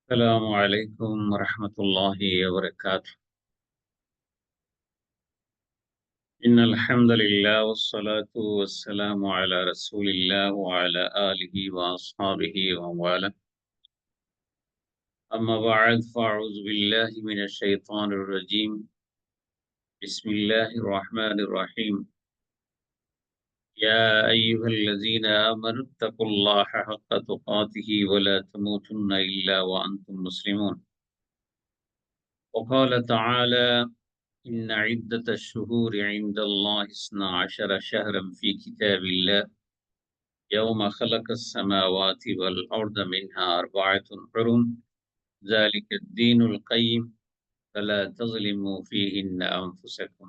السلام عليكم ورحمة الله وبركاته. إن الحمد لله والصلاة والسلام على رسول الله وعلى آله وأصحابه ومن أما بعد فأعوذ بالله من الشيطان الرجيم. بسم الله الرحمن الرحيم. يا أيها الذين آمنوا اتقوا الله حق تقاته ولا تموتن إلا وأنتم مسلمون. وقال تعالى: إن عدة الشهور عند الله 12 شهرا في كتاب الله يوم خلق السماوات والأرض منها 4 حرم ذلك الدين القيم فلا تظلموا فيهن أنفسكم.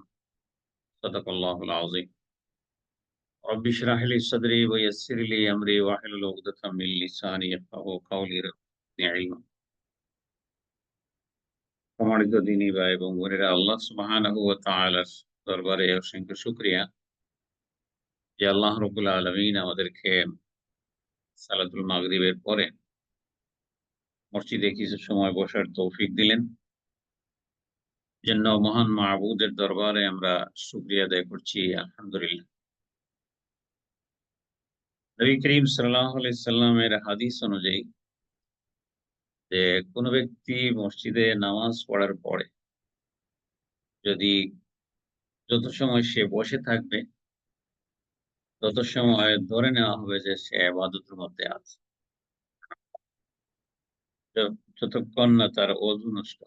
صدق الله العظيم. رب اشرح لي صدري ويسر لي أمري واحلل عقدة من لساني يفقهوا قولي رب علما। সম্মানিত দিনী ভাই এবং বোনেরা, আল্লাহ সুবহানাহু ওয়া তাআলার দরবারে অসংখ্য শুকরিয়া যে আল্লাহ রাব্বুল আলামিন আমাদেরকে সালাতুল মাগরিবের পরে মসজিদে কিছু সময় বসার তৌফিক দিলেন। জন্য মহান মাবুদের দরবারে আমরা শুকরিয়া আদায় করছি, আলহামদুলিল্লাহ। নবী করিম সাল্লাল্লাহু আলাইহি সাল্লামের হাদিস অনুযায়ী যে কোনো ব্যক্তি মসজিদে নামাজ পড়ার পরে যদি যত সময় সে বসে থাকবে তত সময় ধরে নেওয়া হবে যে সে ইবাদতের মধ্যে আছে, যতক্ষণ না তার ওযু নষ্ট।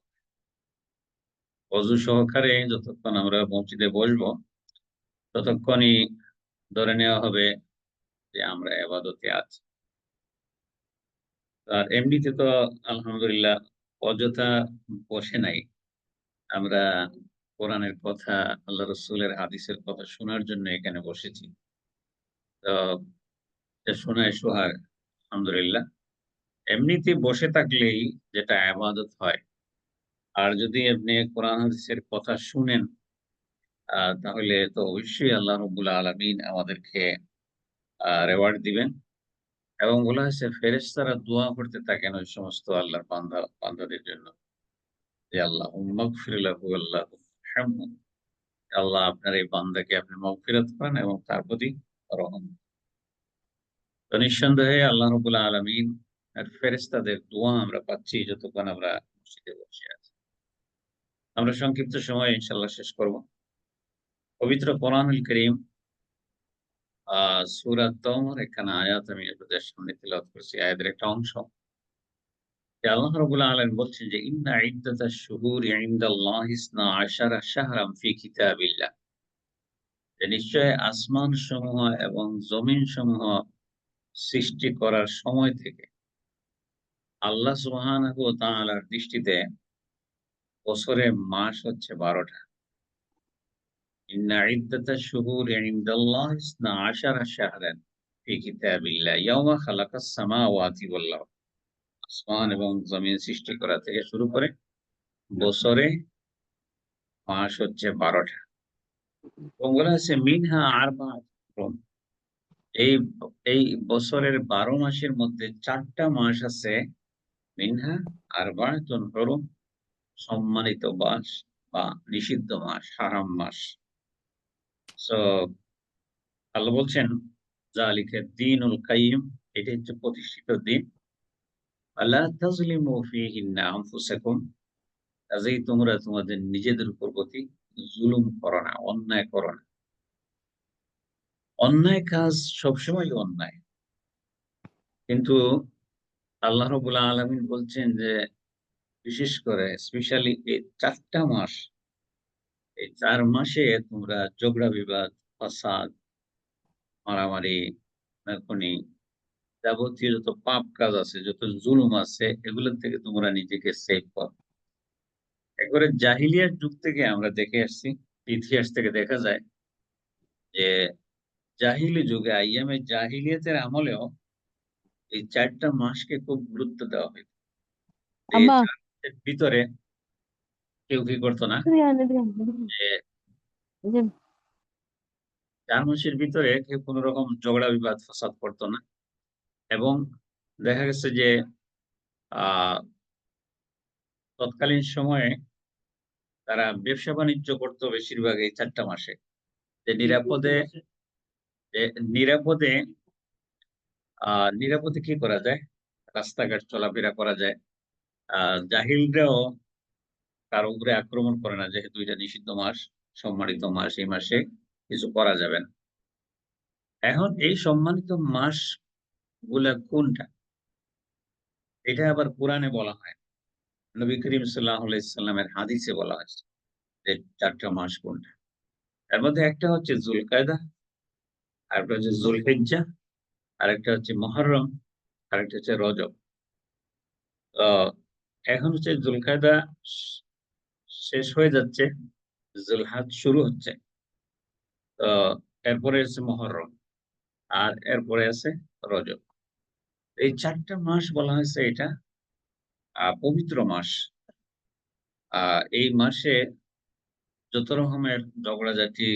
ওযু সহকারে যতক্ষণ আমরা মসজিদে বসবো ততক্ষণই ধরে নেওয়া হবে যে আমরা ইবাদতে আছি। আর এমনিতে তো আলহামদুলিল্লাহ অযথা বসে নাই। আমরা কোরআনের কথা, আল্লাহ রসুলের হাদিসের কথা শোনার জন্য এখানে বসেছি। তো এটা শোনায় সোহাগ, আলহামদুলিল্লাহ। এমনিতে বসে থাকলেই যেটা ইবাদত হয়। আর যদি আপনি কোরআন হাদিসের কথা শুনেন তাহলে তো অবশ্যই আল্লাহ রাব্বুল আলামিন আমাদেরকে রেওয়ার্ড দিবেন। এবং বলা হয়েছে ফেরেশতারা দোয়া করতে থাকেন ওই সমস্ত আল্লাহর বান্দাদের জন্য যে আল্লাহুম্মা গফির লাহু আল্লাহুম্মা, আল্লাহ আপনার এই বান্দাকে আপনি মাগফিরাত করেন এবং তার প্রতি রহম। তো নিঃসন্দেহে আল্লাহ রাব্বুল আলামিন আর ফেরেশতাদের দোয়া আমরা পাচ্ছি যতক্ষণ আমরা মসজিদে বসে আছি। আমরা সংক্ষিপ্ত সময় ইনশাআল্লাহ শেষ করব। পবিত্র কোরআনুল কারীম সূরা তাওবার এখানে আয়াত আমি আপনাদের সামনে তিলাওয়াত করছি, আয়াতের একটা অংশ। আল্লাহ রাব্বুল আলামিন বলছেন যে ইন্না ইদ্দাতাশ শুহুরি ইনদাল্লাহি 12 শাহরাম ফি কিতাবিল্লাহ। যে নিশ্চয় আসমান সমূহ এবং জমিন সমূহ সৃষ্টি করার সময় থেকে আল্লাহ সুবহানাহু ওয়া তাআলার দৃষ্টিতে বছরের মাস হচ্ছে 12টা। ইন্না ইদ্দাতাশ শুহুরি ইনদাল্লাহি 12 শাহরান ফি কিতাবিল্লাহ ইয়াওমা খালাকাস সামাওয়াতি ওয়াল আরদ। আসমান এবং জমিন সৃষ্টি করা থেকে শুরু করে বছরে মাস হচ্ছে 12টা। এবং বলা হচ্ছে মিনহা আরবাআতুন, এই এই বছরের 12 মাসের মধ্যে 4টা মাস আছে মিনহা আরবাআতুন হুরুম, সম্মানিত মাস বা নিষিদ্ধ মাস, হারাম মাস। সো আল্লাহ বলছেন যালিকা দ্বীনুল কাইয়্যিম, এটা হচ্ছে প্রতিষ্ঠিত দিন। আলা তাজলিমু ফীহিন্না আনফুসাকুম, কাজেই তোমরা তোমাদের নিজেদের উপর প্রতি জুলুম করো না, অন্যায় করো না। অন্যায় কাজ সবসময় অন্যায়, কিন্তু আল্লাহ রাব্বুল আলামিন বলছেন যে বিশেষ করে স্পেশালি এই 4টা মাস, এই 4 মাসে তোমরা ঝগড়া বিবাদ, ফাসাদ, মারামারি, খুনাখুনি, যাবতীয় যত পাপ কাজ আছে, যত জুলুম আছে, এগুলোর থেকে তোমরা নিজেকে সেভ করো। একবারে জাহিলিয়ার যুগ থেকে আমরা দেখে আসছি, ইতিহাস থেকে দেখা যায় যে জাহিলি যুগে আইয়ামে জাহিলিয়াতের আমলেও এই 4টা মাসকে খুব গুরুত্ব দেওয়া হইত। এই আম্মা 4 মাসের ভিতরে কেউ কি করতো না, এদিকে আন, এদিকে আন, এদিকে আন। যে এই যে 4 মাসের ভিতরে কেউ কোন রকম ঝগড়া বিবাদ ফাসাদ করতো না। এবং দেখা গেছে যে আ তৎকালীন সময়ে তারা ব্যবসা বাণিজ্য করতো বেশিরভাগ এই ৪ টা মাসে। যে যে নিরাপদে নিরাপদে কি করা যায়? রাস্তাঘাট চলাফেরা করা যায়। জাহিলরাও কারো উপরে আক্রমণ করে না, যেহেতু এটা নিষিদ্ধ মাস, সম্মানিত মাস, এই মাসে কিছু করা যাবে না। এখন এই সম্মানিত মাসগুলা কোনটা? এটা আবার কোরআনে বলা হয়। নবী করিম সাল্লাল্লাহু আলাইহি সাল্লামের হাদিসে বলা হয়েছে যে ৪ টা মাস কোনটা। এর মধ্যে একটা হচ্ছে যুলকায়দা, আরেকটা হচ্ছে যুলহিজ্জা, আরেকটা হচ্ছে মুহররম, আরেকটা হচ্ছে রজব। তো এখন হচ্ছে যুলকায়দা শেষ হয়ে যাচ্ছে, যুলহাজ শুরু হচ্ছে। তো এরপরে আছে মুহররম, আর এরপরে আছে রজব। এই ৪ টা মাস বলা হয়েছে এটা পবিত্র মাস। এই মাসে যত রকমের ঝগড়াঝাটি,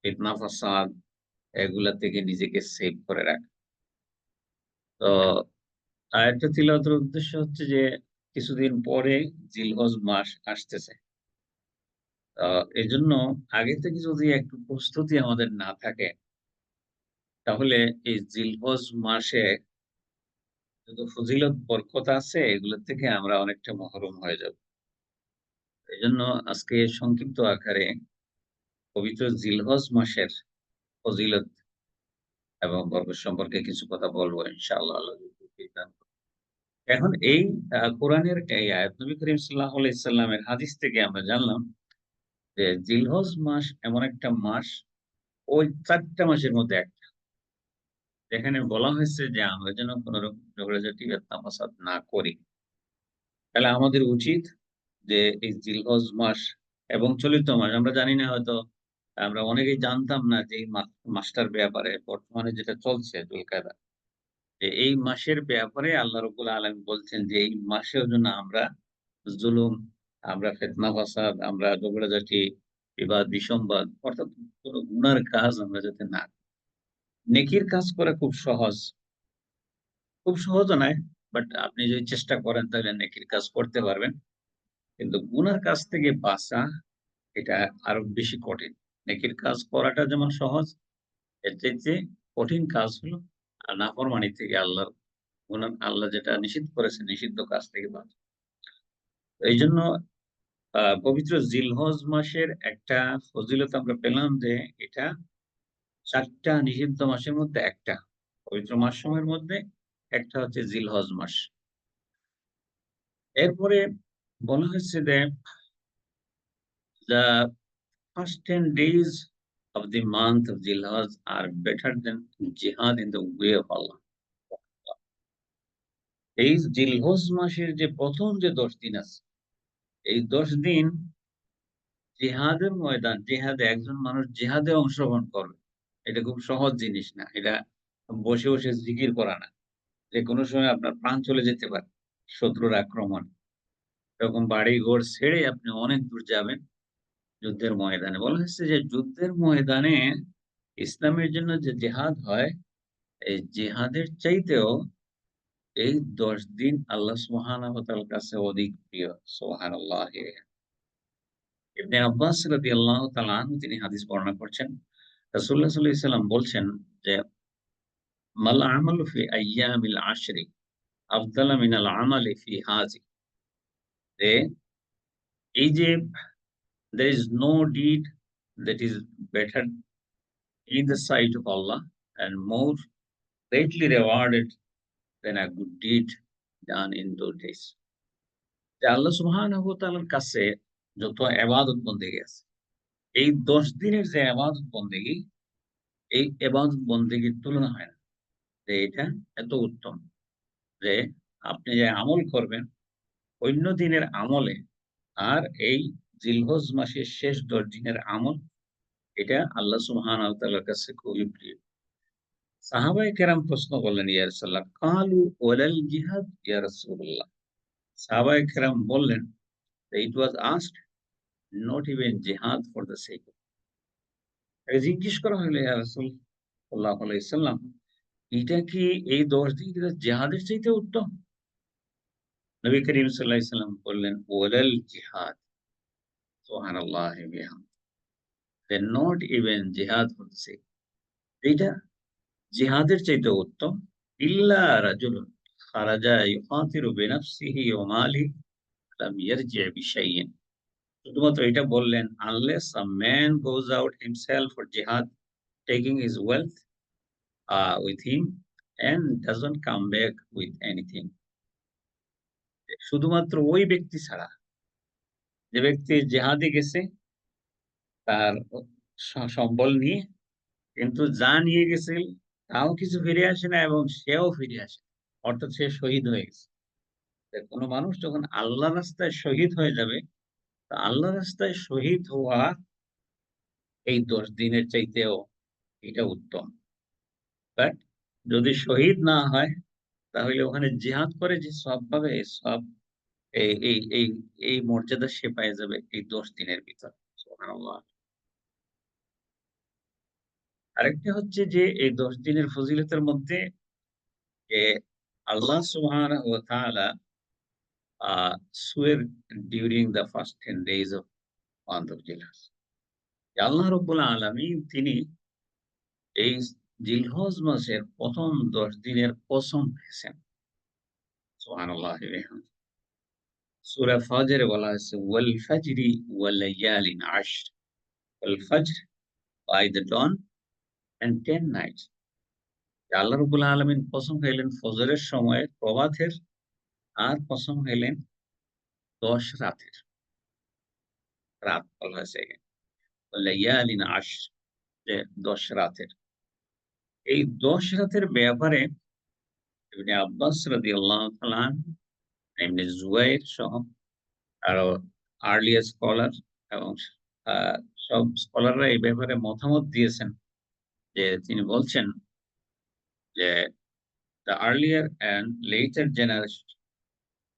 ফিতনা ফাসাদ, এগুলা থেকে নিজেকে সেভ করে রাখা। তো আয়াতটা তিলাওয়াতের উদ্দেশ্য হচ্ছে যে কিছুদিন পরে জিলহজ মাস আসতেছে। এজন্য আগে থেকে যদি একটু প্রস্তুতি আমাদের না থাকে, তাহলে এই জিলহজ মাসে যত ফজিলত বরকত আছে এগুলোর থেকে আমরা অনেকটা মহরুম হয়ে যাব। এজন্য আজকে সংক্ষিপ্ত আকারে পবিত্র জিলহজ মাসের ফজিলত এবং বরকত সম্পর্কে কিছু কথা বলবো ইনশাআল্লাহ, আল্লাহ যদি তৌফিক দান করেন। এখন এই কোরআনের এই আয়াত নবী করিম সাল্লাল্লাহু আলাইহি সাল্লামের হাদিস থেকে আমরা জানলাম যে জিলহজ মাস এমন একটা মাস, ওই ৪ টা মাসের মধ্যে একটা, যেখানে বলা হয়েছে যে আমরা যেন কোন রকম ঝগড়াঝাটি, ফিতনা ফাসাদ না করি। তাহলে আমাদের উচিত যে এই জিলহজ মাস এবং চলিত মাস, আমরা জানি না, হয়তো আমরা অনেকেই জানতাম না যে এই মাসটার ব্যাপারে, বর্তমানে যেটা চলছে যুলকায়দা, যে এই মাসের ব্যাপারে আল্লাহ রাব্বুল আলামিন বলছেন যে এই মাসেও যেন আমরা জুলুম, আমরা ফিতনা ফাসাদ, আমরা ঝগড়াঝাটি, বিবাদ বিসম্বাদ, অর্থাৎ কোন গুনার কাজ আমরা যাতে না করি। নেকির কাজ করা খুব সহজ, খুব সহজও নয়, বাট আপনি যদি চেষ্টা করেন তাহলে নেকির কাজ করতে পারবেন। কিন্তু গুনার কাজ থেকে বাঁচা, এটা আরো বেশি কঠিন। নেকির কাজ করাটা যেমন সহজ, এর চাইতে কঠিন কাজ হলো নাফরমানি থেকে, আল্লাহ যেটা নিষিদ্ধ করেছেন, নিষিদ্ধ কাজ থেকে বাঁচা। এইজন্য পবিত্র জিলহজ মাসের একটা ফজিলত আমরা পেলাম যে এটা ৪ টা নিষিদ্ধ মাসের মধ্যে একটা, পবিত্র মাস সময়ের মধ্যে একটা হচ্ছে জিলহজ মাস। এরপরে বলা হয়েছে যে the first 10 days of the month of Zilhaj are better than jihad in the way of Allah. এই জিলহজ মাসের যে প্রথম যে ১০ দিন আছে, এই ১০ দিন জিহাদের ময়দান, জিহাদে একজন মানুষ জিহাদে অংশগ্রহণ করবে, এটা খুব সহজ জিনিস না। এটা বসে বসে জিকির করা না। যে কোনো সময় আপনার প্রাণ চলে যেতে পারে শত্রুর আক্রমণে। এরকম বাড়ি-ঘর ছেড়ে আপনি অনেক দূর যাবেন যুদ্ধের ময়দানে। বলা হয়েছে যে যুদ্ধের ময়দানে ইসলামের জন্য যে জিহাদ হয়, এই জিহাদের চাইতেও এই ১০ দিন আল্লাহ সুবহানাহু ওয়া তাআলার কাছে অধিক প্রিয়। সুবহানাল্লাহ। ইবনে আব্বাস রাদিয়াল্লাহু তাআলা আনহু তিনি হাদিস বর্ণনা করছেন। রাসূলুল্লাহ সাল্লাল্লাহু আলাইহি ওয়াসাল্লাম বলছেন যে, "মাল আমালু ফি আইয়ামিল আশরি আফদালা মিনাল আমালি ফি হাযি।" যে এই যে there is no deed that is better in the sight of Allah and more greatly rewarded than a good deed done in those days. যে আল্লাহ সুবহানাহু ওয়া তাআলার কাছে যত ইবাদত বন্দেগী আছে, এই ১০ দিনের যে ইবাদত বন্দেগী, এই ইবাদত বন্দেগীর তুলনা হয় না। যে এটা এত উত্তম যে আপনি যে আমল করবেন অন্য দিনের আমলে, আর এই জিলহজ মাসের শেষ ১০ দিনের আমল, এটা আল্লাহ সুবহানাহু ওয়া তাআলার কাছে খুবই প্রিয়। সাহাবায়ে কেরাম প্রশ্ন করলেন, ইয়া রাসূলুল্লাহ, ক্বালু ওয়ালাল জিহাদ ইয়া রাসূলুল্লাহ। সাহাবায়ে কেরাম বললেন, it was asked, not even jihad for the sake of। তাকে জিজ্ঞেস করা হলো, ইয়া রাসূল সাল্লাল্লাহু আলাইহি সাল্লাম, এটা কি এই ১০ দিন জিহাদের চাইতে উত্তম? নবী করিম সাল্লাল্লাহু আলাইহি সাল্লাম বললেন, ওয়ালাল জিহাদ সুবহানাল্লাহ বিহামদি, যে নট ইভেন জিহাদ হচ্ছে এটা জিহাদের চাইতে উত্তম, ইল্লা রাজুলুন খারাজা ইউকাতিলু বিনাফসিহি ওয়া মালিহি লাম ইয়ারজি বিশাইইন। শুধুমাত্র এটা বললেন, unless a man goes out himself for jihad, taking his wealth with him and doesn't come back with anything. শুধুমাত্র ওই ব্যক্তি ছাড়া, যে ব্যক্তি জেহাদে গেছে তার সম্বল নিয়ে, কিন্তু যা নিয়ে গেছে তাও কিছু ফিরে আসে না এবং সেও ফিরে আসে না। অর্থাৎ সে শহীদ হয়ে গেছে। কোন মানুষ যখন আল্লাহ রাস্তায় শহীদ হয়ে যাবে, তা আল্লাহ রাস্তায় শহীদ হওয়া এই ১০ দিনের চাইতেও এটা উত্তম। বাট যদি শহীদ না হয় তাহলে ওখানে জিহাদ করে যে সওয়াব পাবে, এই সওয়াব এই এই এই এই মর্যাদা সে পেয়ে যাবে এই ১০ দিনের ভিতর। সুবহানাল্লাহ। আরেকটা হচ্ছে যে এই ১০ দিনের ফজিলতের মধ্যে যে আল্লাহ সুবহানাহু ওয়া তাআলা swear during the first 10 days of month of Dhul-Hijjah. আল্লাহ রাব্বুল আলামিন তিনি এই জিলহজ মাসের ১ম ১০ দিনের কসম খেয়েছেন। সুবহানাল্লাহি ওয়া বিহামদিহি। সূরা ফাজরে বলা হয়েছে, ওয়াল ফাজরি ওয়া লায়ালিন আশর। ওয়াল ফাজর, by the dawn and 10 nights. আল্লাহ রাব্বুল আলামিন কসম খাইলেন ফজরের সময় প্রভাতের, আর কসম খাইলেন ১০ রাতের। রাত বলা হয়েছে এখানে। লায়ালিন আশর, যে ১০ রাতের। এই ১০ রাতের ব্যাপারে ইবনে আব্বাস রাদিয়াল্লাহু তাআলা আনহু, ইবনে জুবাইর সহ আরো আর্লিয়ার স্কলার এবং আ সব স্কলাররা এই ব্যাপারে মতামত দিয়েছেন, যে তিনি বলছেন যে the earlier and later generation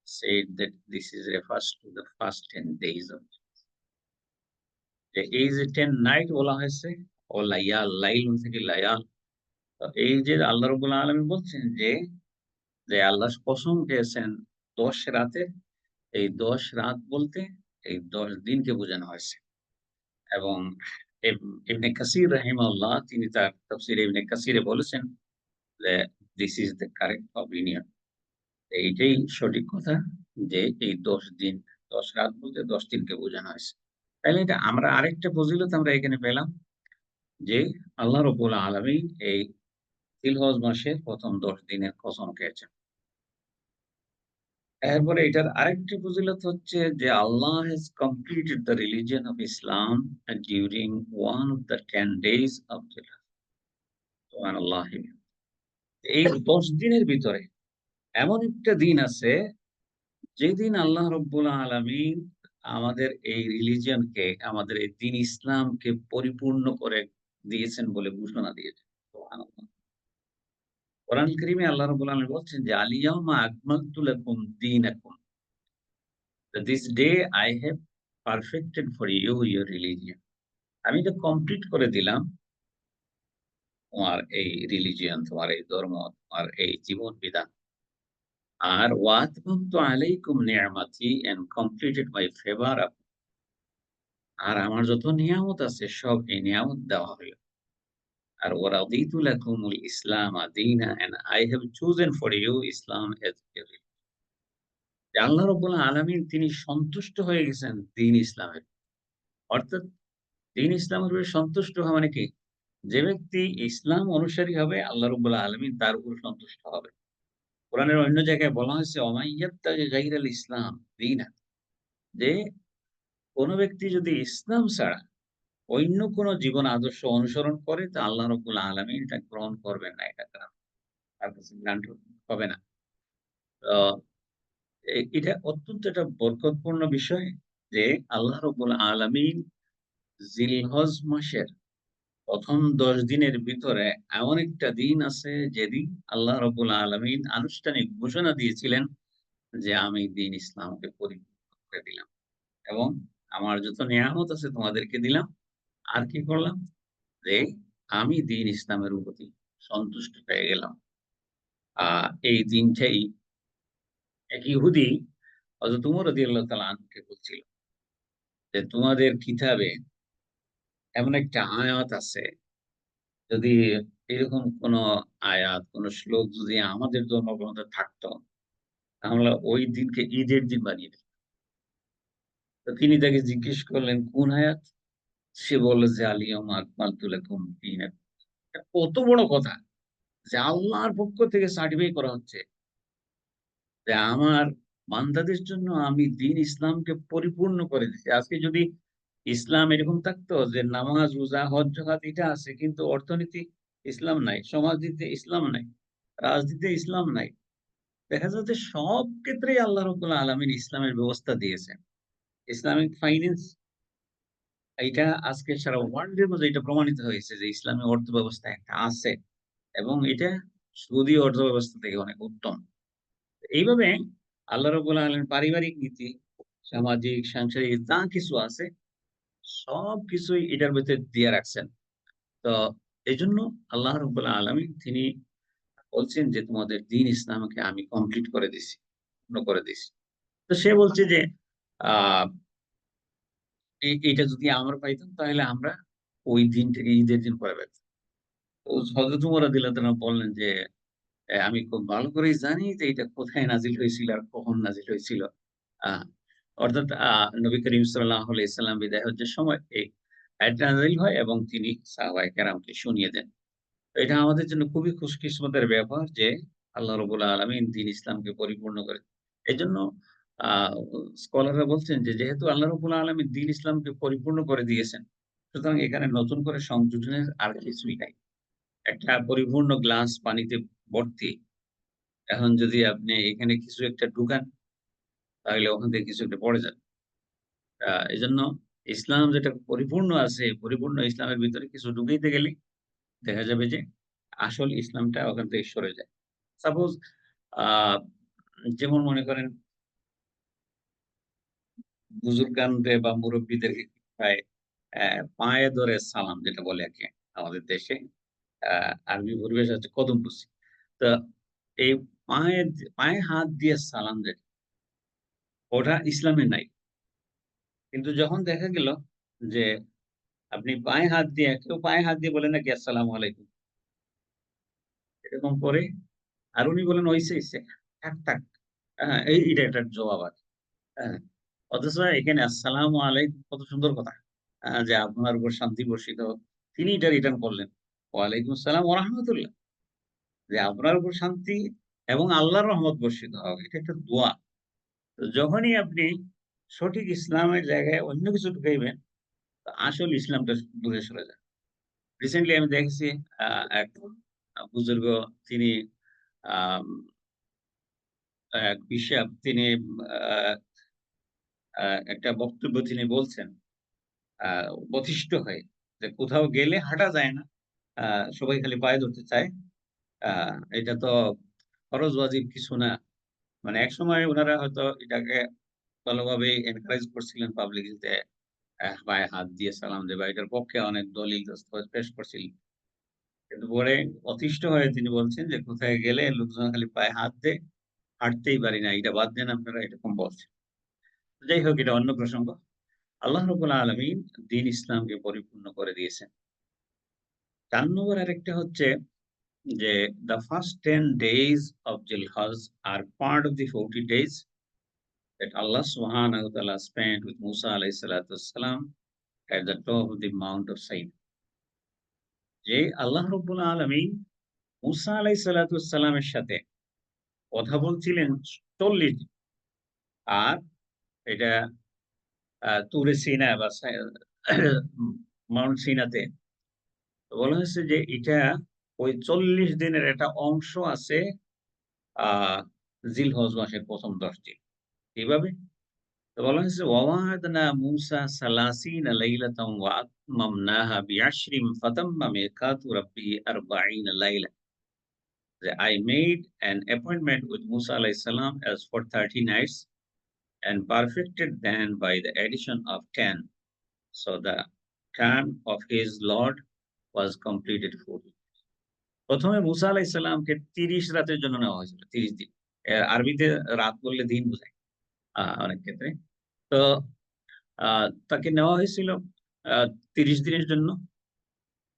said that this is refers to the first 10 days of যে এই যে 10 নাইট বলা হয়েছে, ও লাইয়াল, লাইলুন থেকে লায়াল। তো এই যে আল্লাহ রাব্বুল আলামিন বলছেন যে, আল্লাহ কসম খেয়েছেন ১০ রাতে, এই ১০ রাত বলতে এই ১০ দিনকে বোঝানো হয়েছে। এবং ইবনে কাসির রাহিমাহুল্লাহ তিনি তার তাফসীরে ইবনে কাসিরে বলেছেন যে this is the correct opinion. এইটাই সঠিক কথা যে এই ১০ দিন, ১০ রাত বলতে ১০ দিনকে বোঝানো হয়েছে। তাইলে এটা আমরা আরেকটা ফজিলত আমরা এখানে পেলাম, যে আল্লাহ রাব্বুল আলামিন এই জিলহজ মাসের ১ম ১০ দিনের কসম খেয়েছেন। এরপরে এটার আরেকটি ফজিলত হচ্ছে যে আল্লাহ has completed the religion of Islam during one of the 10 days of Dhul-Hijjah. সুবহানাল্লাহ। এই ১০ দিনের ভিতরে এমন একটা দিন আছে যেদিন আল্লাহ রাব্বুল আলামিন আমাদের এই রিলিজিয়নকে, আমাদের এই দ্বীন ইসলামকে পরিপূর্ণ করে দিয়েছেন বলে ঘোষণা দিয়েছেন। সুবহানাল্লাহ। কোরআন কারীমে আল্লাহ রাব্বুল আলামিন বলছেন যে আল-ইয়াওমা আকমালতু লাকুম দীনাকুম। This day I have perfected for you your religion. আমি এটা কমপ্লিট করে দিলাম তোমার এই রিলিজিয়ন, তোমার এই ধর্ম, তোমার এই জীবন বিধান। আর ওয়াতমামতু আলাইকুম নি'মাতি and completed my favor upon, আর আমার যত নিয়ামত আছে সব এই নিয়ামত দেওয়া হলো। আর ওয়ারাদিতু লাকুমুল ইসলামা দীনা and I have chosen for you Islam as a religion. আল্লাহ রাব্বুল আলামিন তিনি সন্তুষ্ট হয়ে গেছেন দ্বীন ইসলামের। অর্থাৎ দ্বীন ইসলামের উপরে সন্তুষ্ট হওয়া মানে কি? যে ব্যক্তি ইসলাম অনুসারী হবে আল্লাহ রাব্বুল আলামিন তার উপর সন্তুষ্ট হবে। কোরআনের অন্য জায়গায় বলা হয়েছে ওমাইয়াবতাগি গায়রাল ইসলাম দীনা, যে কোন ব্যক্তি যদি ইসলাম ছাড়া অন্য কোন জীবন আদর্শ অনুসরণ করে তা আল্লাহ রাব্বুল আলামিন এটা গ্রহণ করবেন না। এটা তার কাছে গ্রান্টেড হবে না। তো এটা অত্যন্ত একটা বরকতপূর্ণ বিষয় যে আল্লাহ রাব্বুল আলামিন জিলহজ মাসের ১ম ১০ দিনের ভিতরে এমন একটা দিন আছে যেদিন আল্লাহ রাব্বুল আলামিন আনুষ্ঠানিক ঘোষণা দিয়েছিলেন যে আমি দ্বীন ইসলামকে পরিপূর্ণ করে দিলাম এবং আমার যত নিয়ামত আছে তোমাদেরকে দিলাম। আর কি করলাম? যে আমি দ্বীন ইসলামের প্রতি সন্তুষ্ট হয়ে গেলাম। এই দিনটাই এক ইহুদি হযরত উমর রাদিয়াল্লাহু তাআলা আনহুকে বলছিল যে, "তোমাদের কিতাবে এমন একটা আয়াত আছে, যদি এরকম কোন আয়াত, কোন শ্লোক যদি আমাদের ধর্মগ্রন্থে থাকতো, আমরা ওই দিনকে ঈদের দিন বানিয়ে দিতাম।" তো তিনি তাকে জিজ্ঞেস করলেন, "কোন আয়াত?" সে বলল যে, "আল ইয়াউমা আকমালতু লাকুম দীনাকুম।" এটা কত বড় কথা যে আল্লাহর পক্ষ থেকে সার্টিফাই করা হচ্ছে যে আমার বান্দাদের জন্য আমি দ্বীন ইসলামকে পরিপূর্ণ করে দিছি। আজকে যদি ইসলাম এরকম থাকতো যে নামাজ, রোজা, হজ, যাকাত এটা আছে কিন্তু অর্থনীতি ইসলাম নাই, সমাজনীতিতে ইসলাম নাই, রাজনীতিতে ইসলাম নাই। দেখা যাচ্ছে সব ক্ষেত্রেই আল্লাহ রাব্বুল আলামিন ইসলামের ব্যবস্থা দিয়েছেন। ইসলামিক ফাইন্যান্স এইটা আজকে সারা ওয়ার্ল্ড এর মধ্যে এটা প্রমাণিত হয়েছে যে ইসলামী অর্থ ব্যবস্থা একটা আছে এবং এটা সুদী অর্থ ব্যবস্থা থেকে অনেক উত্তম। এইভাবে আল্লাহ রাব্বুল আলামিন পারিবারিক নীতি, সামাজিক, সাংসারিক যা কিছু আছে সবকিছুই এটার ভেতরে দিয়ে রাখছেন। তো এজন্য আল্লাহ রাব্বুল আলামিন তিনি বলছেন যে, "তোমাদের দ্বীন ইসলামকে আমি কমপ্লিট করে দিছি, পূর্ণ করে দিছি।" তো সে বলছে যে, আ এইটা যদি আমরা পাইতাম তাহলে আমরা ওই দিনটাকে ঈদের দিন করে ফেলতাম। তো হযরত উমর রাদিয়াল্লাহু তাআলা বললেন যে, আমি খুব ভালো করেই জানি যে এটা কোথায় নাজিল হয়েছিল আর কখন নাজিল হয়েছিল।" আ অর্থাৎ নবী করিম সাল্লাল্লাহু আলাইহি সাল্লাম বিদায় হজ্জের সময় এই আয়াতটা নাজিল হয় এবং তিনি সাহাবায়ে কেরামকে শুনিয়ে দেন। তো এটা আমাদের জন্য খুবই খুশকিসমতের ব্যাপার যে আল্লাহ রাব্বুল আলামিন দ্বীন ইসলামকে পরিপূর্ণ করে। এজন্য আ স্কলাররা বলছেন যে যেহেতু আল্লাহ রাব্বুল আলামিন দ্বীন ইসলামকে পরিপূর্ণ করে দিয়েছেন, সুতরাং এখানে নতুন করে সংযোজনের আর কিছুই নাই। একটা পরিপূর্ণ গ্লাস পানিতে ভর্তি। এখন যদি আপনি এখানে কিছু একটা ঢুকান, তাহলে ওখান থেকে কিছু একটা পড়ে যাবে। এজন্য ইসলাম যেটা পরিপূর্ণ আছে, পরিপূর্ণ ইসলামের ভিতরে কিছু ঢুকাইতে গেলেই দেখা যাবে যে আসল ইসলামটা ওখান থেকে সরে যায়। সাপোজ আ যেমন মনে করেন বুজুর্গানদের বা মুরব্বিদেরকে প্রায় পায়ে ধরে সালাম যেটা বলে আরকি আমাদের দেশে। আ আরবি পরিবেশ হচ্ছে কদমবুসি। তো এই পায়ে হাত দিয়ে সালাম যেটা, ওটা ইসলামে নাই। কিন্তু যখন দেখা গেল যে আপনি পায়ে হাত দিয়ে কেউ পায়ে হাত দিয়ে বলে নাকি আসসালামু আলাইকুম। এরকম করে আর উনি বললেন, "হইছে, হইছে। থাক, থাক।" এটা এটার জবাব আরকি। হ্যাঁ? অথচ এখানে আসসালামু আলাইকুম কত সুন্দর কথা। যে আপনার উপর শান্তি বর্ষিত হোক। তিনি এটা রিটার্ন করলেন। ওয়ালাইকুম আসসালাম ওয়া রাহমাতুল্লাহ। যে আপনার উপর শান্তি এবং আল্লাহর রহমত বর্ষিত হোক। এটা একটা দোয়া। তো যখনই আপনি সঠিক ইসলামের জায়গায় অন্য কিছু ঢুকাইবেন, তো আসল ইসলামটা দূরে সরে যায়। রিসেন্টলি আমি দেখেছি আ এক বুজুর্গ তিনি আম এক বিশাল তিনি আ আ একটা বক্তব্য তিনি বলছেন আ বলিষ্ঠ হয়ে যে কোথাও গেলে হাঁটা যায় না। আ সবাই খালি পায়ে ধরতে চায়। আ এটা তো ফরজ ওয়াজিব কিছু না। মানে একসময় উনারা হয়তো এটাকে ভালোভাবে এনকারেজ করছিলেন পাবলিক যে পায়ে হাত দিয়ে সালাম দেবা। এটার পক্ষে অনেক দলিল দস্তাবেজ পেশ করছিলেন। কিন্তু পরে অতিষ্ঠ হয়ে তিনি বলছেন যে কোথায় গেলে লোকজন খালি পায়ে হাত দেয়, হাঁটতেই পারি না। এটা বাদ দেন আপনারা এরকম বলছেন। যাই হোক এটা অন্য প্রসঙ্গ। আল্লাহ রাব্বুল আলামিন দ্বীন ইসলামকে পরিপূর্ণ করে দিয়েছেন। ৪ নম্বর আরেকটা হচ্ছে যে the first 10 days of Dhul-Hajj are part of the 40 days that Allah subhanahu wa ta'ala spent with Musa alayhi salatu wassalam at the top of the Mount of Sinai. যে আল্লাহ রাব্বুল আলামিন মুসা আলাইহিস সালাতু ওয়াসসালামের সাথে কথা বলছিলেন ৪০ দিন। আর এটা তুরে সিনা বা মাউন্ট সিনাতে বলা হয়েছে যে এটা ওই ৪০ দিনের একটা অংশ আছে আ জিলহজ মাসের ১ম ১০ দিন। কিভাবে? তো বলা হয়েছে ওয়াওয়াদনা মুসা সালাসিনা লাইলাতান ওয়া আতমামনাহা বিআশরিন ফাতাম্মা মিকাতু রাব্বিহি ৪০ লাইলা। যে I made an appointment with Musa alayhis salam as for 30 nights and perfected them by the addition of 10. So the term of his Lord was completed 40. ১ম এ মুসা আলাইহিস সালামকে ৩০ রাতের জন্য নেওয়া হয়েছিল। ৩০ দিন। আরবিতে রাত বললে দিন বোঝায়। অনেক ক্ষেত্রে। তো তাকে নেওয়া হয়েছিল ৩০ দিনের জন্য।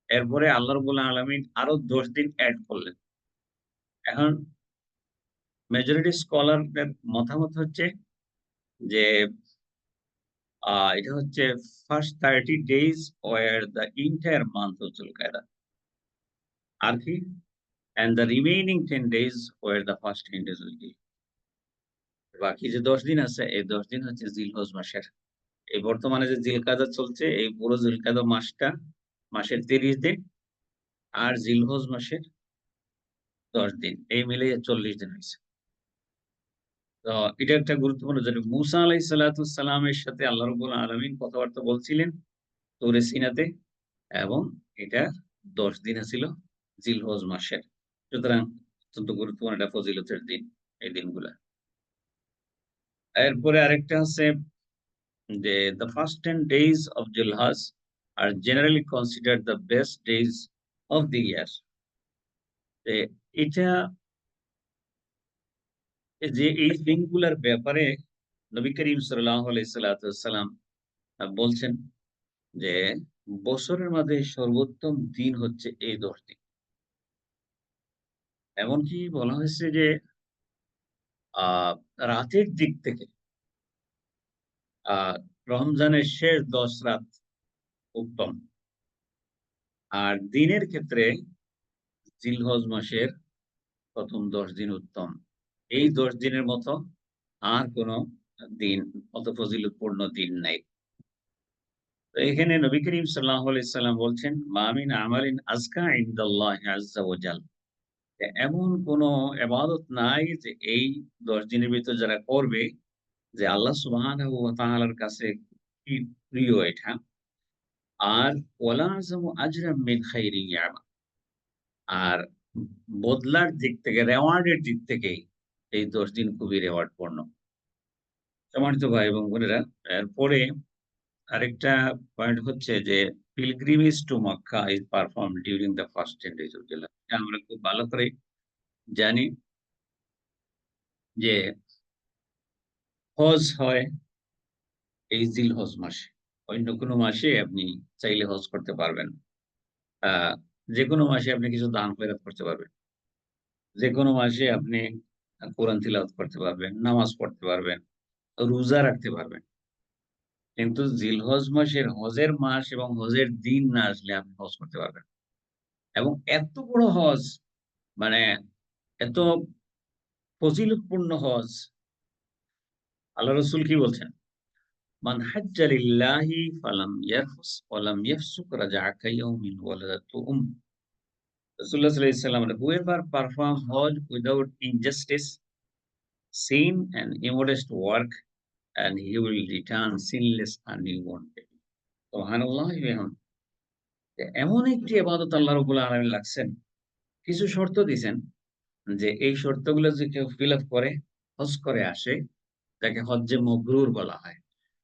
এরপরে আল্লাহ রাব্বুল আলামিন আরো ১০ দিন এড করলেন। এখন মেজরিটি স্কলারদের মতামত হচ্ছে যে এটা হচ্ছে first 30 days were the entire month of যুলকায়দা। আর কি? And the remaining 10 days were the first 10 days will be. বাকি যে ১০ দিন আছে, এই ১০ দিন হচ্ছে জিলহজ মাসের। এই বর্তমানে যে জিলকাদা চলছে, এই পুরো জিলকাদা মাসটা মাসের ৩০ দিন আর জিলহজ মাসের ১০ দিন। এই মিলিয়ে ৪০ দিন হইছে। তো এটা একটা গুরুত্বপূর্ণ যেটা মুসা আলাইহিস সালামের সাথে আল্লাহ রাব্বুল আলামিন কথাবার্তা বলছিলেন তুরে সিনাতে এবং এটা ১০ দিন ছিল জিলহজ মাসের। সুতরাং অত্যন্ত গুরুত্বপূর্ণ একটা ফজিলতের দিন এই দিনগুলা। এরপরে আরেকটা আছে যে the first 10 days of Zulhaj are generally considered the best days of the year. যে এটা যে এই দিনগুলার ব্যাপারে নবী করিম সাল্লাল্লাহু আলাইহি সাল্লাম বলছেন যে বছরের মাঝে সর্বোত্তম দিন হচ্ছে এই ১০ দিন। এমনকি বলা হয়েছে যে আ রাতের দিক থেকে আ রমজানের শেষ ১০ রাত উত্তম। আর দিনের ক্ষেত্রে জিলহজ মাসের ১ম ১০ দিন উত্তম। এই ১০ দিনের মতো আর কোন দিন অত ফজিলতপূর্ণ দিন নাই। তো এখানে নবী করিম সাল্লাল্লাহু আলাইহি সাল্লাম বলছেন, "মা মিন আমালিন আযকা ইনদাল্লাহি আযজা ওয়া জাল।" এমন কোন ইবাদত নাই যে এই ১০ দিনের ভিতর যারা করবে যে আল্লাহ সুবহানাহু ওয়া তাআলার কাছে কি প্রিয় এটা। আর ওয়ালা আযমু আজরাম মিন খাইরি ইয়ামা। আর বদলার দিক থেকে রেওয়ার্ড এর দিক থেকে এই ১০ দিন খুবই রেওয়ার্ড পূর্ণ। সম্মানিত ভাই এবং বোনেরা, এরপরে আরেকটা পয়েন্ট হচ্ছে যে pilgrimage to Makkah is performed during the first 10 days of Dhul-Hijjah। এটা আমরা খুব ভালো করে জানি যে হজ হয় এই জিলহজ মাসে। অন্য কোনো মাসে আপনি চাইলে হজ করতে পারবেন। আ যেকোনো মাসে আপনি কিছু দান খয়রাত করতে পারবেন। যেকোনো মাসে আপনি কোরআন তিলাওয়াত করতে পারবেন, নামাজ পড়তে পারবেন, রোজা রাখতে পারবেন। কিন্তু জিলহজ মাসের হজের মাস এবং হজের দিন না আসলে আপনি হজ করতে পারবেন না। এবং এত বড় হজ মানে এত ফজিলতপূর্ণ হজ, আল্লাহ রাসূল কি বলছেন? মান হাজ্জা লিল্লাহি ফালাম ইয়ারফুস ওয়া লাম ইয়াফসুক রাজা'a কাইয়াউমিন ওয়ালাদাতহু রাসূলুল্লাহ সাল্লাল্লাহু আলাইহি ওয়াসাল্লাম whoever perform hajj without injustice, sin and immodest work and he will return sinless and newborn baby। সুবহানাল্লাহি ওয়া বিহামদিহি। এমন একটি ইবাদত আল্লাহ রাব্বুল আলামিন রাখছেন, কিছু শর্ত দিছেন যে এই শর্তগুলো যদি কেউ ফিল আপ করে, হজ করে আসে, তাকে হজ্জে মবরুর বলা হয়।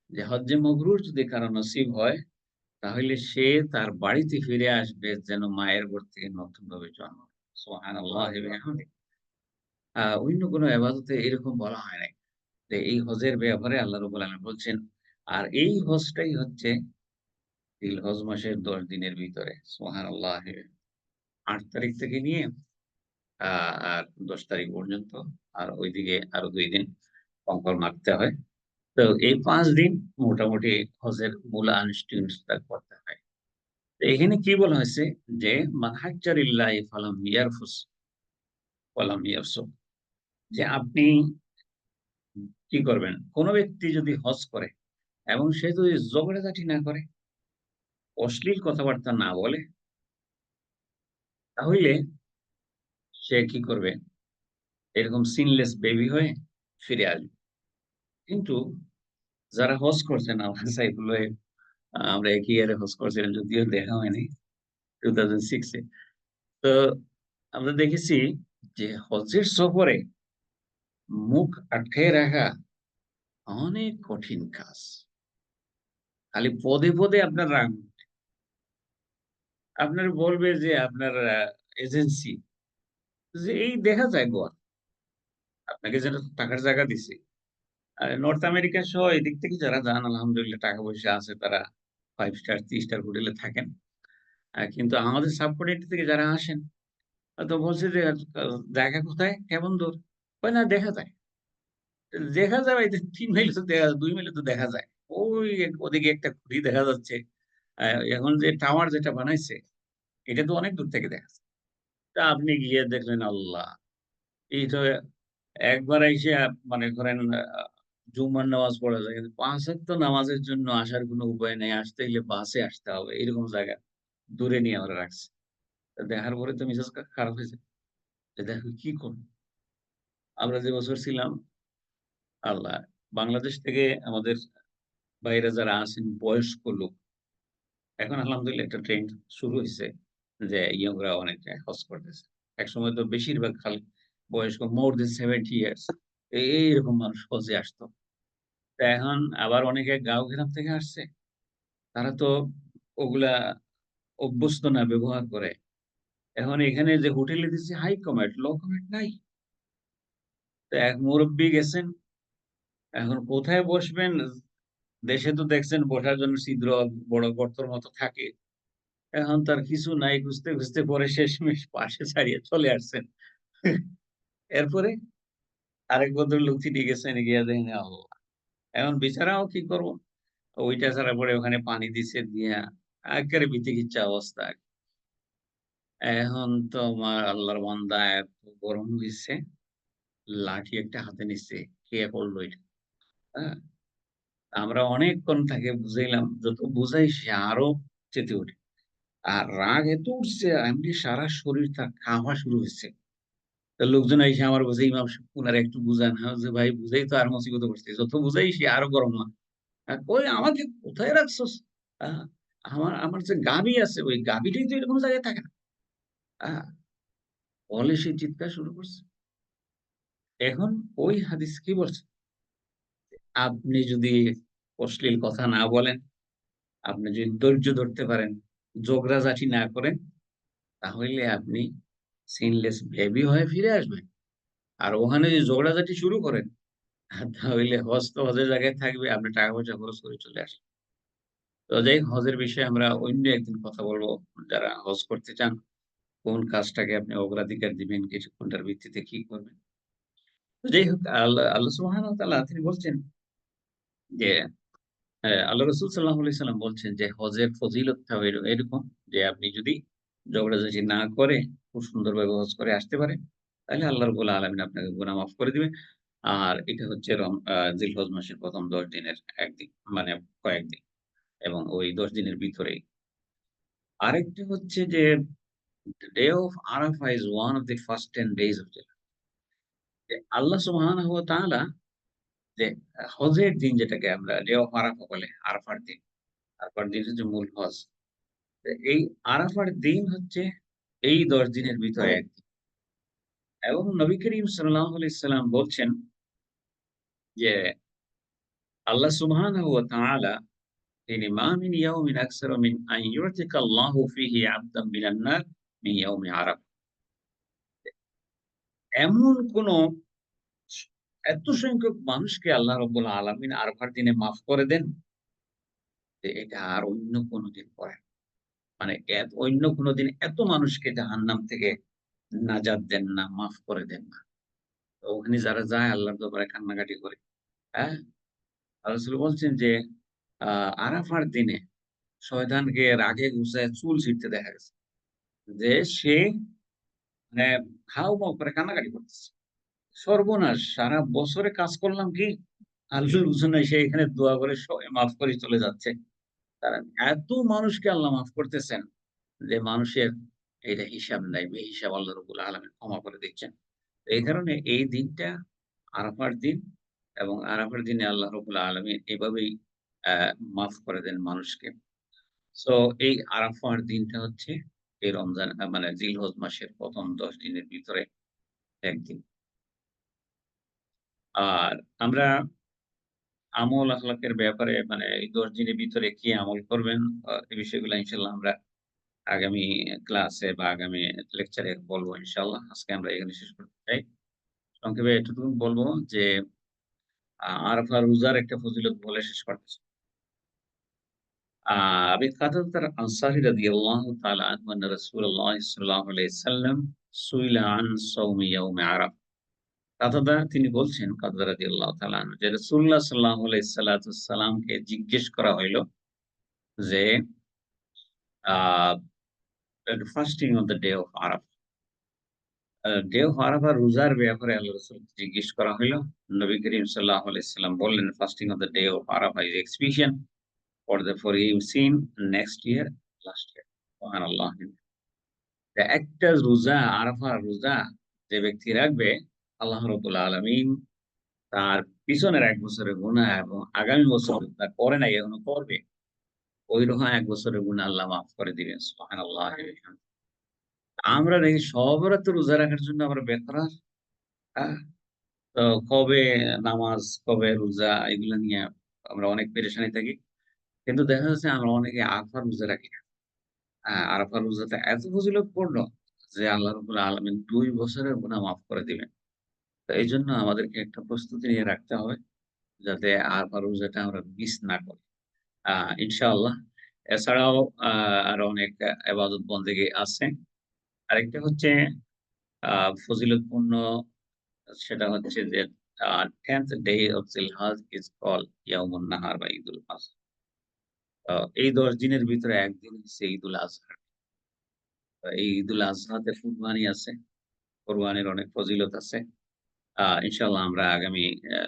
যে হজ্জে মবরুর যদি কারো নসিব হয়, তাহলে সে তার বাড়িতে ফিরে আসবে যেন মায়ের ঘর থেকে নতুনভাবে জন্ম। সুবহানাল্লাহি ওয়া বিহামদিহি। অন্য কোনো ইবাদতে এরকম বলা হয় নাই। যে এই হজের ব্যাপারে আল্লাহ রাব্বুল আলামিন বলছেন। আর এই হজটাই হচ্ছে জিলহজ মাসের ১০ দিনের ভিতরে। সুবহানাল্লাহি। ৮ তারিখ থেকে নিয়ে আ আর ১০ তারিখ পর্যন্ত। আর ওইদিকে আরো ২ দিন কঙ্কর মারতে হয়। তো এই ৫ দিন মোটামুটি হজের মূল আনুষ্ঠানিকতা করতে হয়। তো এখানে কি বলা হয়েছে যে, "মান হাজ্জা লিল্লাহি ফালাম ইয়ারফুস ওয়ালাম ইয়াফসুক।" যে আপনি কি করবেন? কোন ব্যক্তি যদি হজ করে এবং সে যদি ঝগড়াঝাটি না করে, অশ্লীল কথাবার্তা না বলে, তাহলে সে কি করবে? এরকম সিনলেস বেবি হয়ে ফিরে আসবে। কিন্তু যারা হজ করছেন আমার সাইফুল ভাই, আমরা একই ইয়ারে হজ করছিলাম, যদিও দেখা হয়নি 2006 এ। তো আমরা দেখেছি যে হজের সফরে মুখ আটকায় রাখা অনেক কঠিন কাজ। খালি পদে, পদে আপনার রাগ উঠবে। আপনার বলবে যে আপনার এজেন্সি যে এই দেখা যায় গোয়া। আপনাকে যেন টাকার জায়গা দিছি। নর্থ আমেরিকা সহ এদিক থেকে যারা যান আলহামদুলিল্লাহ টাকা পয়সা আছে তারা 5 স্টার 3 স্টার হোটেলে থাকেন। কিন্তু আমাদের সাবকন্টিনেন্ট থেকে যারা আসেন তো বলছে যে জায়গা কোথায়? কেমন দূর? কয় না দেখা যায়। দেখা যায় ভাই ৩ মাইল তো ২ মাইলে তো দেখা যায়। ওই ওদিকে একটা খুঁটি দেখা যাচ্ছে। আ এখন যে টাওয়ার যেটা বানাইছে এটা তো অনেক দূর থেকে দেখা যায়। তা আপনি গিয়ে দেখলেন আল্লাহ! এই তো একবার আইসা মনে করেন জুম্মার নামাজ পড়া যায়। কিন্তু ৫ ওয়াক্ত নামাজের জন্য আসার কোনো উপায় নাই। আসতে হইলে বাসে আসতে হবে। এরকম জায়গা দূরে নিয়ে আমরা রাখছে। তো দেখার পরে তো মেজাজ খারাপ হয়েছে। যে দেখো কি করব? আমরা যে বছর ছিলাম আল্লাহ! বাংলাদেশ থেকে আমাদের বাইরে যারা আছেন বয়স্ক লোক, এখন আলহামদুলিল্লাহ একটা ট্রেন্ড শুরু হইছে যে ইয়ংরা অনেক হজ করতেছে। একসময় তো বেশিরভাগ বয়স্ক মোর দেন 70 ইয়ার্স এইরকম মানুষ হজে আসতো। তো এখন আবার অনেকে গাঁও-গ্রাম থেকে আসছে। তারা তো ওগুলা অভ্যস্ত না ব্যবহার করে। এখন এখানে যে হোটেলে দিচ্ছে হাই কমার্ট, লো কমার্ট নাই। তো এক মুরুব্বি গেছেন, এখন কোথায় বসবেন? দেশে তো দেখছেন বসার জন্য ছিদ্র বড় গর্তর মতো থাকে। এখন তার কিছু নাই খুঁজতে, খুঁজতে পরে শেষমেশ পাশে ছাড়িয়ে চলে আসছেন। এরপরে আরেক ভদ্রলোক চিনে গেছেন গিয়া দেখেন আল্লাহ! এখন বেচারাও কি করব? ওইটা ছাড়া পরে ওখানে পানি দিছে দিয়া এক্কারে বিতিকিচ্ছা অবস্থা। এখন তো আমার আল্লাহর বান্দা এত গরম হইছে, লাঠি একটা হাতে নিছে। কে করলো এটা? হ্যাঁ? আমরা অনেকক্ষণ তাকে বুঝাইলাম। যত বুঝাই সে আরো চেতে ওঠে। আর রাগ এত উঠছে এমনি সারা শরীর তার কাঁপা শুরু হইছে। তো লোকজন আইসা আমার বলছে, "ইমাম সাহেব উনারে একটু বুঝান।" আমি বলছি, "ভাই বুঝাই তো আর মুসিবতে পড়ছি। যত বুঝাই সে আরো গরম হয়।" কই আমাকে কোথায় রাখছস? আ আমার আমার যে গাভী আছে ওই গাভীটাই তো এরকম জায়গায় থাকে না। আ বলে সে চিৎকার শুরু করছে। এখন ওই হাদিস কি বলছে? আপনি যদি অশ্লীল কথা না বলেন, আপনি যদি ধৈর্য ধরতে পারেন, ঝগড়াঝাটি না করেন, তাহলে আপনি সিনলেস বেবি হয়ে ফিরে আসবেন। আর ওখানে যদি ঝগড়াঝাটি শুরু করেন, তাহলে হজ তো হজের জায়গায় থাকবে। আপনি টাকা পয়সা খরচ করে চলে আসেন। তো যাই হোক হজের বিষয়ে আমরা অন্য একদিন কথা বলব। যারা হজ করতে চান, কোন কাজটাকে আপনি অগ্রাধিকার দিবেন, কোনটার ভিত্তিতে কি করবেন। তো যাই হোক আল্লাহ সুবহানাহু ওয়া তাআলা তিনি বলছেন যে হ্যাঁ, আল্লাহ রাসূল সাল্লাল্লাহু আলাইহি সাল্লাম বলছেন যে হজের ফজিলতটা এরকম যে আপনি যদি ঝগড়াঝাটি না করে খুব সুন্দরভাবে হজ করে আসতে পারেন, তাহলে আল্লাহ রাব্বুল আলামিন আপনাকে গুনাহ মাফ করে দিবেন। আর এটা হচ্ছে জিলহজ মাসের ১ম ১০ দিনের একদিন মানে কয়েকদিন এবং ওই ১০ দিনের ভিতরেই। আরেকটা হচ্ছে যে the day of Arafah is one of the first 10 days of the যে আল্লাহ সুবহানাহু ওয়া তাআলা যে হজের দিন যেটাকে আমরা ডে অফ আরাফা বলে, আরাফার দিন। আরাফার দিন হচ্ছে মূল হজ। তো এই আরাফার দিন হচ্ছে এই ১০ দিনের ভিতরে একদিন। এবং নবী করিম সাল্লাল্লাহু আলাইহি সাল্লাম বলছেন যে আল্লাহ সুবহানাহু ওয়া তাআলা তিনি মা মিন ইয়াউমিন আকসারা মিন আন ইউতিকা আল্লাহু ফিহি আবদান মিনান নার মিন ইয়াউমি আরাফা। এমন কোন এত সংখ্যক মানুষকে আল্লাহ রাব্বুল আলামিন আরাফার দিনে মাফ করে দেন যে এটা আর অন্য কোন দিন করেন। মানে অন্য কোন দিন এত মানুষকে জাহান্নাম থেকে নাজাত দেন না, মাফ করে দেন না। তো ওখানে যারা যায় আল্লাহর দরবারে কান্নাকাটি করে, হ্যাঁ? আল্লাহ রাসূল বলছেন যে আ আরাফার দিনে শয়তানকে রাগে গুছায় চুল ছিঁড়তে দেখা গেছে। যে সে মানে হাউমাউ করে কান্নাকাটি করতেছে। সর্বনাশ! সারা বছরে কাজ করলাম কি? আল্লাহর ঘোষণায় সে এখানে দোয়া করে মাফ করে চলে যাচ্ছে। কারণ এত মানুষকে আল্লাহ মাফ করতেছেন যে মানুষের এটা হিসাব নাই। বেহিসাব আল্লাহ রাব্বুল আলামিন ক্ষমা করে দিচ্ছেন। এই কারণে এই দিনটা আরাফার দিন এবং আরাফার দিনে আল্লাহ রাব্বুল আলামিন এভাবেই অ্যা মাফ করে দেন মানুষকে। সো এই আরাফার দিনটা হচ্ছে এই রমজান মানে জিলহজ মাসের ১ম ১০ দিনের ভিতরে একদিন। আর আমরা আমল আখলাকের ব্যাপারে মানে এই ১০ দিনের ভিতরে কি আমল করবেন এই বিষয়গুলো ইনশাআল্লাহ আমরা আগামী ক্লাসে বা আগামী লেকচারে বলব ইনশাআল্লাহ। আজকে আমরা এখানে শেষ করতে চাই। সংক্ষেপে এতটুকু বলব যে আরাফা রোজার একটা ফজিলত বলে শেষ করতেছি। আবি কাতাদার আনসারী রাদিয়াল্লাহু তাআলা আনহু আন্না রাসূলুল্লাহ সাল্লাল্লাহু আলাইহি ওয়াসাল্লাম সুইলা আন সাওমি ইয়াউমি আরাফা। কাতাদা তিনি বলছেন, কাতাদা রাদিয়াল্লাহু তাআলা আনহু, যে রাসূলুল্লাহ সাল্লাল্লাহু আলাইহি সাল্লাতুসাল্লামকে জিজ্ঞেস করা হইল যে a fasting on the day of Arafah. Day of Arafah রোজার ব্যাপারে আল্লাহ রাসূলকে জিজ্ঞেস করা হইল। নবী করিম সাল্লাল্লাহু আলাইহি সাল্লাম বললেন, fasting on the day of Arafah is expiation for the for him sin next year, last year. সুবহানাল্লাহ। একটা রোজা, আরাফার রোজা যে ব্যক্তি রাখবে, আল্লাহ রাব্বুল আলামিন তার পিছনের ১ বছরের গুনাহ এবং আগামী বছর তার করে নাই এখনো করবে, ঐরকম ১ বছরের গুনাহ আল্লাহ মাফ করে দিবেন। সুবহানাল্লাহ। আমরা দেখি সব রাত রোজা রাখার জন্য আমরা বেকরার। আ তো কবে নামাজ, কবে রোজা এগুলা নিয়ে আমরা অনেক পেরেশানি থাকি। কিন্তু দেখা যাচ্ছে আমরা অনেকে আরাফার রোজা রাখি না। আরাফার রোজাটা এত ফজিলতপূর্ণ যে আল্লাহ রাব্বুল আলামিন ২ বছরের গুনাহ মাফ করে দিবেন। তো এইজন্য আমাদেরকে একটা প্রস্তুতি নিয়ে রাখতে হবে যাতে আরাফার রোজাটা আমরা মিস না করি। আ ইনশাআল্লাহ। এছাড়াও আ আরো অনেক ইবাদত বন্দেগী আছে। আরেকটা হচ্ছে আ ফজিলতপূর্ণ, সেটা হচ্ছে যে 10th day of Zilhaj is called ইয়াউমুন Nahar বা ঈদুল আযহা। এই ১০ দিনের ভিতরে একদিন হচ্ছে ঈদুল আযহা। এই ঈদুল আযহাতে কুরবানি আছে। কোরবানির অনেক ফজিলত আছে। ইনশাআল্লাহ আমরা আগামী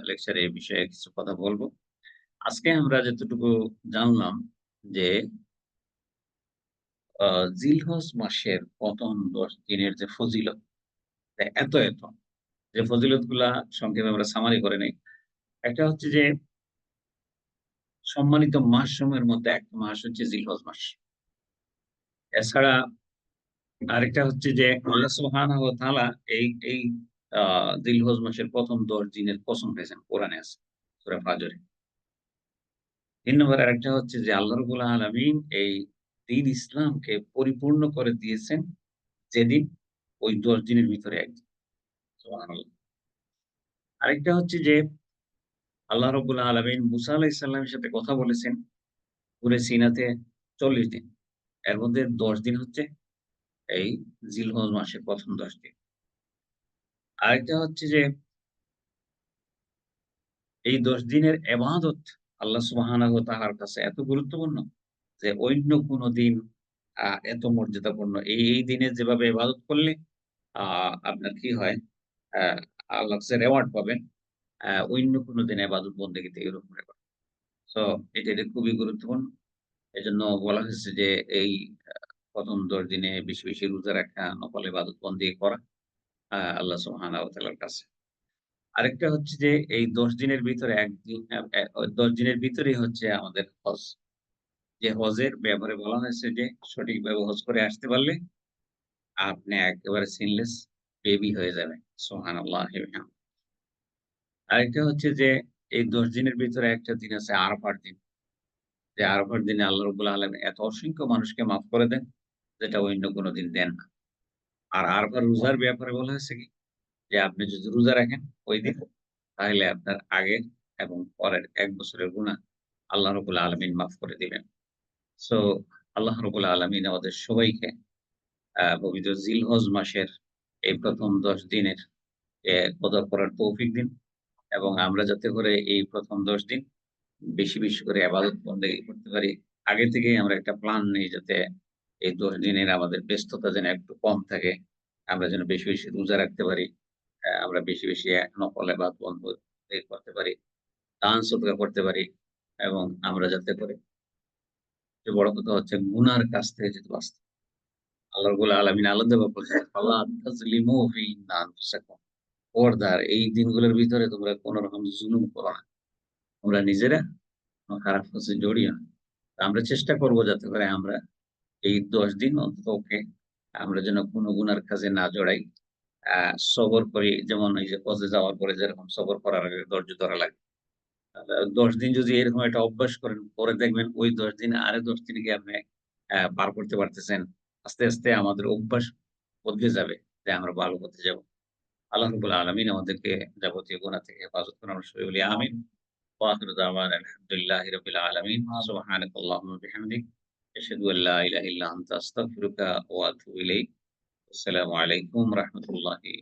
লেকচারে এই বিষয়ে কিছু কথা বলব। আজকে আমরা যতটুকু জানলাম যে আ জিলহজ মাসের ১ম ১০ দিনের যে ফজিলত, এত যে ফজিলতগুলা সংক্ষেপে আমরা সামারি করে নেই। একটা হচ্ছে যে সম্মানিত মাসসমূহের মধ্যে একটা মাস হচ্ছে জিলহজ মাস। এছাড়া আরেকটা হচ্ছে যে আল্লাহ সুবহানাহু ওয়া তাআলা এই এই আ জিলহজ মাসের ১ম ১০ দিনের কসম খাইছেন, কোরআনে আছে। সূরা ফাজরে। ৩ নম্বর আরেকটা হচ্ছে যে আল্লাহ রাব্বুল আলামিন এই দ্বীন ইসলামকে পরিপূর্ণ করে দিয়েছেন যেদিন ওই ১০ দিনের ভিতরে একদিন। সুবহানাল্লাহ। আরেকটা হচ্ছে যে আল্লাহ রাব্বুল আলামিন মুসা আলাইহিস সালামের সাথে কথা বলেছেন পুরে সিনাতে ৪০ দিন। এর মধ্যে ১০ দিন হচ্ছে এই জিলহজ মাসের ১ম ১০ দিন। আরেকটা হচ্ছে যে এই ১০ দিনের এবাদত আল্লাহ সুবহানাহু ওয়া তাআলার কাছে এত গুরুত্বপূর্ণ যে অন্য কোন দিন এত মর্যাদাপূর্ণ। এই দিনে যেভাবে ইবাদত করলে আ আপনার কি হয়, আ আল্লাহর কাছে রেওয়ার্ড পাবেন। অন্য কোন দিন ইবাদত বন্দেগীতে এরকম রেওয়ার্ড। সো এটা খুবই গুরুত্বপূর্ণ। এজন্য বলা হয়েছে যে এই ১ম ১০ দিনে বেশি রোজা রাখা, নফল ইবাদত বন্দেগী করা আল্লাহ সুবহানাহু ওয়া তাআলার কাছে। আরেকটা হচ্ছে যে এই ১০ দিনের ভিতরে ১ দিন, ১০ দিনের ভিতরেই হচ্ছে আমাদের হজ। যে হজের ব্যাপারে বলা হয়েছে যে সঠিকভাবে হজ করে আসতে পারলে আপনি একেবারে সিনলেস বেবি হয়ে যাবেন। সুবহানাল্লাহি ওয়া বিহামদিহি। আরেকটা হচ্ছে যে এই ১০ দিনের ভিতরে একটা দিন আছে আরাফার দিন। যে আরাফার দিনে আল্লাহ রাব্বুল আলামিন এত অসংখ্য মানুষকে মাফ করে দেন, যেটা অন্য কোন দিন দেন না। আর আরাফার রোজার ব্যাপারে বলা হয়েছে কি? যে আপনি যদি রোজা রাখেন ঐদিন, তাহলে আপনার আগের এবং পরের ১ বছরের গুনাহ আল্লাহ রাব্বুল আলামিন মাফ করে দিবেন। সো আল্লাহ রাব্বুল আলামিন আমাদের সবাইকে পবিত্র জিলহজ মাসের এই ১ম ১০ দিনের কদর করার তৌফিক দিন এবং আমরা যাতে করে এই ১ম ১০ দিন বেশি করে ইবাদত বন্দেগী করতে পারি। আগে থেকেই আমরা একটা প্ল্যান নেই যাতে এই ১০ দিনের আমাদের ব্যস্ততা যেন একটু কম থাকে। আমরা যেন বেশি রোজা রাখতে পারি। আমরা বেশি নফল ইবাদত বন্দেগী করতে পারি। দান সদকা করতে পারি এবং আমরা যাতে করে সবচেয়ে বড় কথা হচ্ছে গুনার কাছ থেকে যাতে বাঁচতে। আল্লাহ রাব্বুল আলামিন আলাদাভাবে বলছেন, "ফালা তাজলিমু ফিহিন্না আনফুসাকুম।" খবরদার এই দিনগুলোর ভিতরে তোমরা কোন রকম জুলুম করো না। তোমরা নিজেরা কোন খারাপ কাজে জড়িও না। তো আমরা চেষ্টা করব যাতে করে আমরা এই ১০ দিন অন্ততপক্ষে আমরা যেন কোন গুনার কাজে না জড়াই। আ সবর করি, যেমন এই যে হজে যাওয়ার পরে যেরকম সবর করার আগে ধৈর্য ধরা লাগে। ১০ দিন যদি এরকম একটা অভ্যাস করেন, পরে দেখবেন ওই ১০ দিন আরো ১০ দিন গিয়ে আপনি পার করতে পারতেছেন। আস্তে আমাদের অভ্যাস বদলে যাবে যে আমরা ভালো পথে যাব। আল্লাহ রাব্বুল আলামিন আমাদেরকে যাবতীয় গুনাহ থেকে হেফাজত করুন। আমরা সবাই বলি আমিন। ওয়া আখিরু দাওয়ানা আলহামদুলিল্লাহি রাব্বিল আলামিন। সুবহানাকাল্লাহুম্মা ওয়া বিহামদিক আশহাদু আল লা ইলাহা ইল্লা আনতা আস্তাগফিরুকা ওয়া আতুবু ইলাইক। আসসালামু আলাইকুম ওয়া রাহমাতুল্লাহি